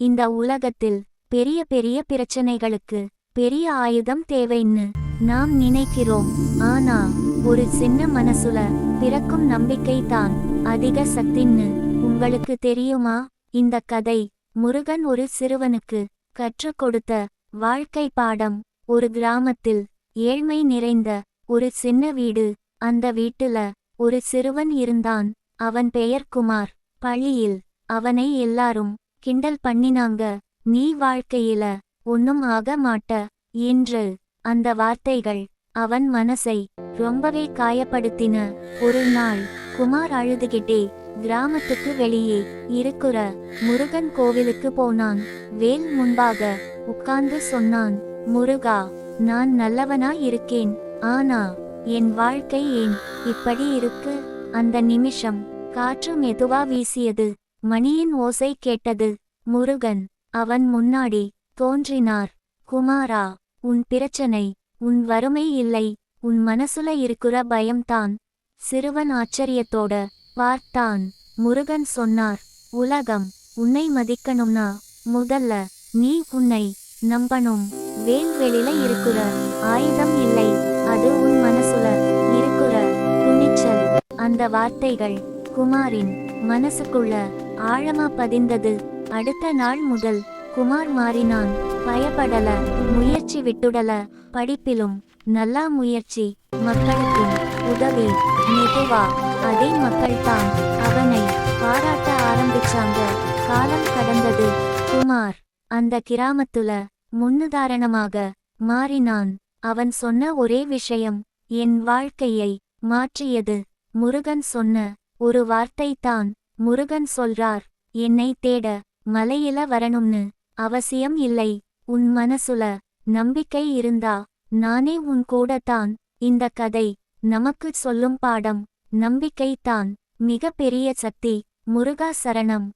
இந்த உலகத்தில் பெரிய பெரிய பிரச்சனைகளுக்கு பெரிய ஆயுதம் தேவைன்னு நாம் நினைக்கிறோம். ஆனா ஒரு சின்ன மனசுல பிறக்கும் நம்பிக்கை தான் அதிக சக்தின்னு உங்களுக்கு தெரியுமா? இந்த கதை முருகன் ஒரு சிறுவனுக்கு கற்றுக் கொடுத்த வாழ்க்கை பாடம். ஒரு கிராமத்தில் ஏழ்மை நிறைந்த ஒரு சின்ன வீடு. அந்த வீட்டுல ஒரு சிறுவன் இருந்தான். அவன் பெயர் குமார். பள்ளியில் அவனை எல்லாரும் கிண்டல் பண்ணினாங்க. நீ வாழ்க்கையில ஒன்னும் ஆக மாட்ட என்று. அந்த வார்த்தைகள் அவன் மனசை ரொம்பவே காயப்படுத்தின. ஒரு நாள் குமார் அழுதுகிட்டே கிராமத்துக்கு வெளியே இருக்கிற முருகன் கோவிலுக்கு போனான். வேல் முன்பாக உட்கார்ந்து சொன்னான், முருகா, நான் நல்லவனா இருக்கேன், ஆனா என் வாழ்க்கை ஏன் இப்படி இருக்கு? அந்த நிமிஷம் காற்று மெதுவா வீசியது. மணியின் ஓசை கேட்டது. முருகன் அவன் முன்னாடி தோன்றினார். குமாரா, உன் பிரச்சனை உன் வறுமை இல்லை, உன் மனசுல இருக்கிற பயம்தான். சிறுவன் ஆச்சரியத்தோட பார்த்தான். முருகன் சொன்னார், உலகம் உன்னை மதிக்கணும்னா முதல்ல நீ உன்னை நம்பணும். வேல் வெளியில இருக்கிற ஆயுதம் இல்லை, அது உன் மனசுல இருக்கிற துணிச்சல். அந்த வார்த்தைகள் குமாரின் மனசுக்குள்ள ஆழமா பதிந்தது. அடுத்த நாள் முதல் குமார் மாறினான். பயப்படல, முயற்சி விட்டுடல. படிப்பிலும் நல்லா முயற்சி, மக்களுக்கும் உதவி. மெதுவா அதே மக்கள்தான் அவனை பாராட்ட ஆரம்பிச்சாங்க. காலம் கடந்தது. குமார் அந்த கிராமத்துல முன்னுதாரணமாக மாறினான். அவன் சொன்ன ஒரே விஷயம் என் வாழ்க்கையை மாற்றியது. முருகன் சொன்ன ஒரு வார்த்தை தான். முருகன் சொல்றார், என்னை தேட மலையில வரணும்னு அவசியம் இல்லை. உன் மனசுல நம்பிக்கை இருந்தா நானே உன் கூடத்தான். இந்த கதை நமக்கு சொல்லும் பாடம் நம்பிக்கைத்தான் மிக பெரிய சக்தி. முருகா சரணம்.